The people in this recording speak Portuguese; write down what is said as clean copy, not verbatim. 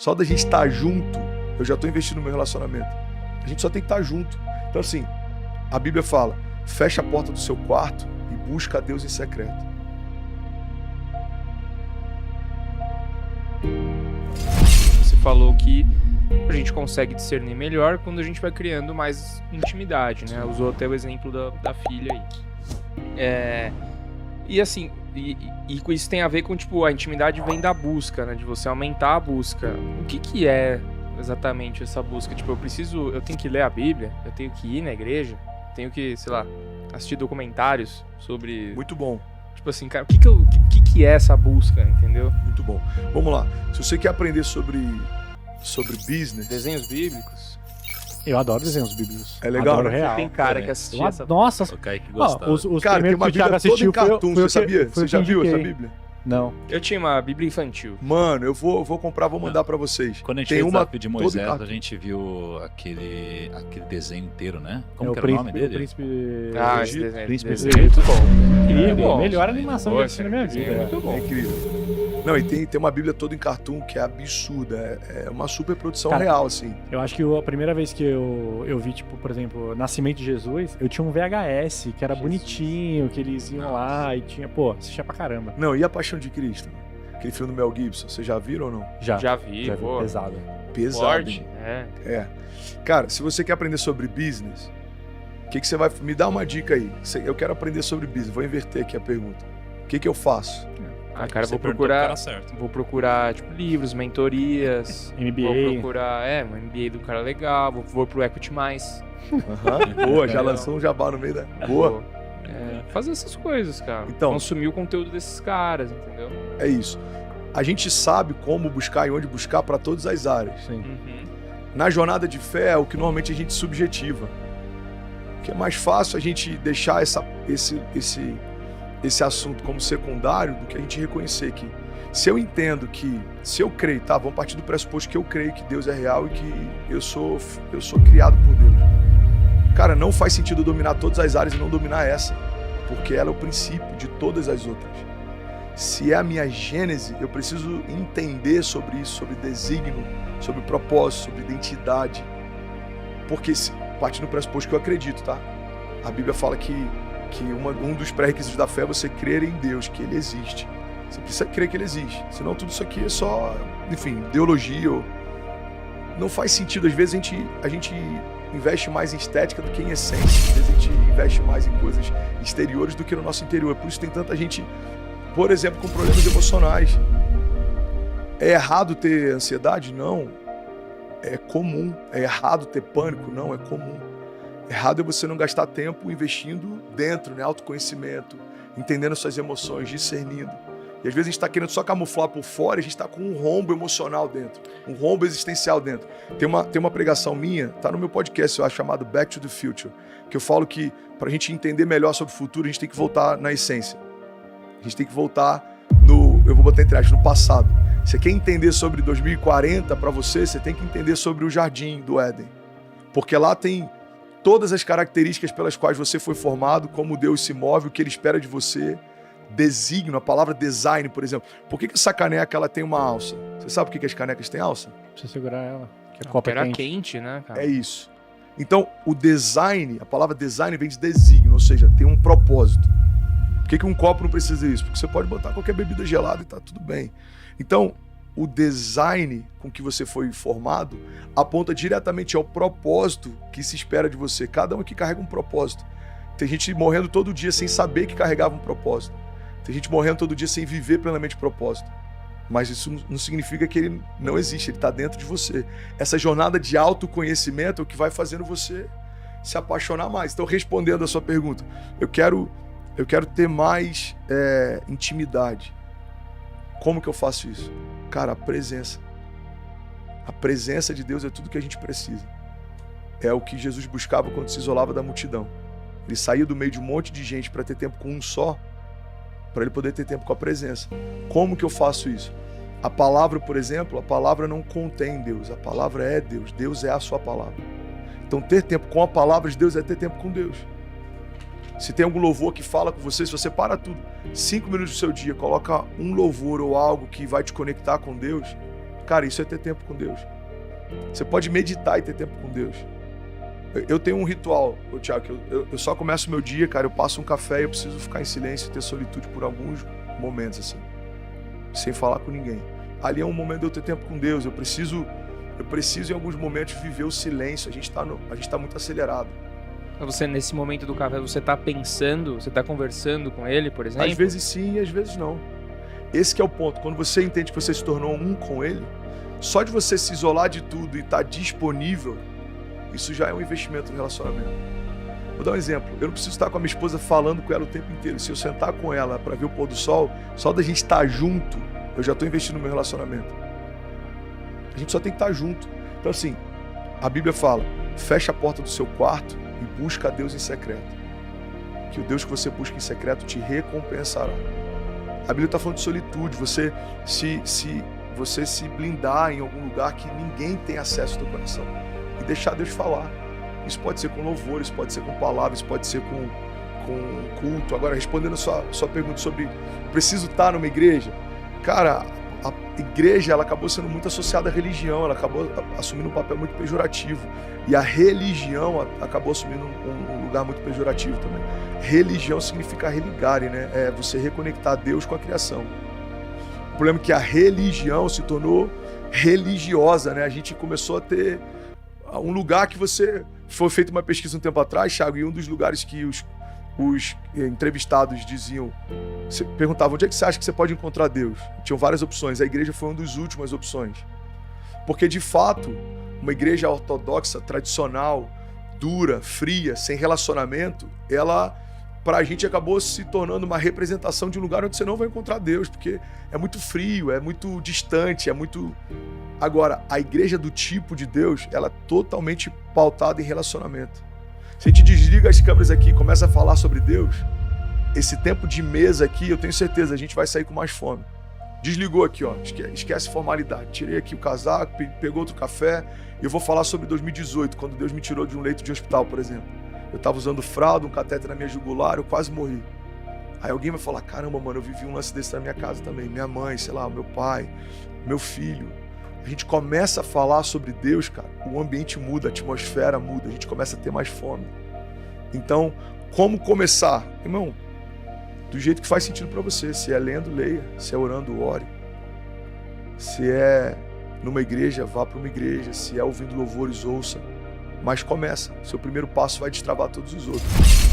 Só da gente estar junto, eu já estou investindo no meu relacionamento. A gente só tem que estar junto. Então assim, a Bíblia fala, fecha a porta do seu quarto e busca a Deus em secreto. Você falou que a gente consegue discernir melhor quando a gente vai criando mais intimidade, né? Usou até o exemplo da filha aí. E assim, e com isso tem a ver com, tipo, a intimidade vem da busca, né? De você aumentar a busca. O que é exatamente essa busca? Tipo, eu tenho que ler a Bíblia, eu tenho que ir na igreja, tenho que, sei lá, assistir documentários sobre... Muito bom. Tipo assim, cara, o que é essa busca, entendeu? Muito bom. Vamos lá. Se você quer aprender sobre business... Desenhos bíblicos. Eu adoro desenhos bíblicos. É legal, adoro né? real. Tem cara que assistia essa... Nossa, O Kaique gostava. os Cara, tem primeiros uma que o Thiago Bíblia toda em assistiu cartoon, você sabia? Você já viu essa indiquei. Bíblia? Não. Eu tinha uma Bíblia infantil. Mano, eu vou comprar, vou mandar pra vocês. Quando a gente Tem fez o uma desafio de toda em Moisés, cartoon. a gente viu aquele desenho inteiro, né? Como É que era o nome O dele? príncipe... Ah, Egito. esse Príncipe desenho Egito. é muito bom. Incrível, bom. melhor animação que eu assisti na minha Desenho vida. é muito bom. É incrível. Não, e tem uma Bíblia toda em cartoon que é absurda. É uma super produção Cara, real, assim. Eu acho que a primeira vez que eu vi, tipo, por exemplo, Nascimento de Jesus, eu tinha um VHS que era bonitinho, que eles iam lá e tinha... Pô, assistia pra caramba. Não, e A Paixão de Cristo? Aquele filme do Mel Gibson, vocês já viram ou não? Já vi, pô. pesado. Pesado. Forte. hein? É. Cara, se você quer aprender sobre business, o que você vai... Me dá uma dica aí. Eu quero aprender sobre business. Vou inverter aqui a pergunta. O que eu faço? Ah, cara, Você vou perguntou pro procurar... cara certo. Vou procurar, tipo, livros, mentorias. MBA. Vou procurar, um MBA do cara legal. Vou pro Equity Mais. Boa, já lançou um jabá no meio da... Boa. Fazer essas coisas, cara. Então- Consumir o conteúdo desses caras, entendeu? É isso. A gente sabe como buscar e onde buscar para todas as áreas. Sim. Na jornada de fé é o que normalmente a gente subjetiva. Que é mais fácil a gente deixar esse assunto como secundário do que a gente reconhecer que se eu entendo que, se eu creio, tá? Vamos partir do pressuposto que eu creio que Deus é real e que eu sou criado por Deus. Cara, não faz sentido eu dominar todas as áreas e não dominar essa, porque ela é o princípio de todas as outras. Se é a minha gênese, eu preciso entender sobre isso, sobre desígnio, sobre propósito, sobre identidade. Porque, partindo do pressuposto que eu acredito, tá? A Bíblia fala que um dos pré-requisitos da fé é você crer em Deus, que Ele existe. Você precisa crer que Ele existe. Senão tudo isso aqui é só, enfim, ideologia. Não faz sentido. Às vezes a gente investe mais em estética do que em essência. Às vezes a gente investe mais em coisas exteriores do que no nosso interior. Por isso tem tanta gente, por exemplo, com problemas emocionais. É errado ter ansiedade? Não. É comum. É errado ter pânico? Não, é comum. Errado é você não gastar tempo investindo dentro, né? Autoconhecimento, entendendo suas emoções, discernindo. E às vezes a gente está querendo só camuflar por fora e a gente está com um rombo emocional dentro, um rombo existencial dentro. Tem uma pregação minha, tá no meu podcast, eu acho, chamado Back to the Future, que eu falo que para a gente entender melhor sobre o futuro, a gente tem que voltar na essência. A gente tem que voltar eu vou botar entre aspas, no passado. Você quer entender sobre 2040 para você tem que entender sobre o jardim do Éden. Porque lá tem todas as características pelas quais você foi formado, como Deus se move, o que Ele espera de você, designo, a palavra design, por exemplo. Por que essa caneca ela tem uma alça? Você sabe por que as canecas têm alça? Precisa segurar ela. Que a copa Era é quente, né, cara? É isso. Então, o design, a palavra design vem de designo, ou seja, tem um propósito. Por que um copo não precisa disso? Porque você pode botar qualquer bebida gelada e tá tudo bem. Então, o design com que você foi formado aponta diretamente ao propósito que se espera de você. Cada um aqui carrega um propósito. Tem gente morrendo todo dia sem saber que carregava um propósito. Tem gente morrendo todo dia sem viver plenamente o propósito. Mas isso não significa que ele não existe, ele está dentro de você. Essa jornada de autoconhecimento é o que vai fazendo você se apaixonar mais. Então, respondendo a sua pergunta, eu quero ter mais intimidade. Como que eu faço isso? Cara, a presença. A presença de Deus é tudo que a gente precisa. É o que Jesus buscava quando se isolava da multidão. Ele saía do meio de um monte de gente para ter tempo com um só, para ele poder ter tempo com a presença. Como que eu faço isso? A palavra, por exemplo, a palavra não contém Deus. A palavra é Deus. Deus é a sua palavra. Então, ter tempo com a palavra de Deus é ter tempo com Deus. Se tem algum louvor que fala com você, se você para tudo, 5 minutos do seu dia, coloca um louvor ou algo que vai te conectar com Deus, Cara, isso é ter tempo com Deus. Você pode meditar e ter tempo com Deus. Eu tenho um ritual, Thiago, eu só começo o meu dia, cara, eu passo um café e eu preciso ficar em silêncio e ter solitude por alguns momentos, assim, sem falar com ninguém. Ali é um momento de eu ter tempo com Deus, eu preciso em alguns momentos viver o silêncio, a gente tá muito acelerado. Você, nesse momento do café, você tá pensando, você tá conversando com ele, por exemplo? Às vezes sim e às vezes não. Esse que é o ponto, quando você entende que você se tornou um com ele, só de você se isolar de tudo e estar disponível, isso já é um investimento no relacionamento. Vou dar um exemplo. Eu não preciso estar com a minha esposa falando com ela o tempo inteiro. Se eu sentar com ela para ver o pôr do sol, só da gente estar junto, eu já estou investindo no meu relacionamento. A gente só tem que estar junto. Então assim, a Bíblia fala, fecha a porta do seu quarto e busca a Deus em secreto. Que o Deus que você busca em secreto te recompensará. A Bíblia está falando de solitude, você se blindar em algum lugar que ninguém tem acesso ao teu coração. E deixar Deus falar. Isso pode ser com louvor, isso pode ser com palavras, isso pode ser com culto. Agora, respondendo a sua pergunta sobre preciso estar numa igreja, cara, a igreja ela acabou sendo muito associada à religião, ela acabou assumindo um papel muito pejorativo. E a religião acabou assumindo um lugar muito pejorativo também. Religião significa religare, né? É você reconectar Deus com a criação. O problema é que a religião se tornou religiosa, né? A gente começou a ter um lugar que foi feita uma pesquisa um tempo atrás, Thiago, e um dos lugares que os entrevistados diziam, perguntavam, onde é que você acha que você pode encontrar Deus? Tinham várias opções, a igreja foi uma das últimas opções. Porque, de fato, uma igreja ortodoxa, tradicional, dura, fria, sem relacionamento, ela, pra gente, acabou se tornando uma representação de um lugar onde você não vai encontrar Deus, porque é muito frio, é muito distante, é muito... Agora, a igreja do tipo de Deus, ela é totalmente pautada em relacionamento. Se a gente desliga as câmeras aqui e começa a falar sobre Deus, esse tempo de mesa aqui, eu tenho certeza, a gente vai sair com mais fome. Desligou aqui, ó, esquece formalidade. Tirei aqui o casaco, pegou outro café e eu vou falar sobre 2018, quando Deus me tirou de um leito de hospital, por exemplo. Eu estava usando fralda, um catéter na minha jugular, eu quase morri. Aí alguém vai falar, caramba, mano, eu vivi um lance desse na minha casa também. Minha mãe, sei lá, meu pai, meu filho. A gente começa a falar sobre Deus, cara, o ambiente muda, a atmosfera muda, a gente começa a ter mais fome. Então, como começar? Irmão, do jeito que faz sentido para você. Se é lendo, leia. Se é orando, ore. Se é numa igreja, vá para uma igreja. Se é ouvindo louvores, ouça. Mas começa. Seu primeiro passo vai destravar todos os outros.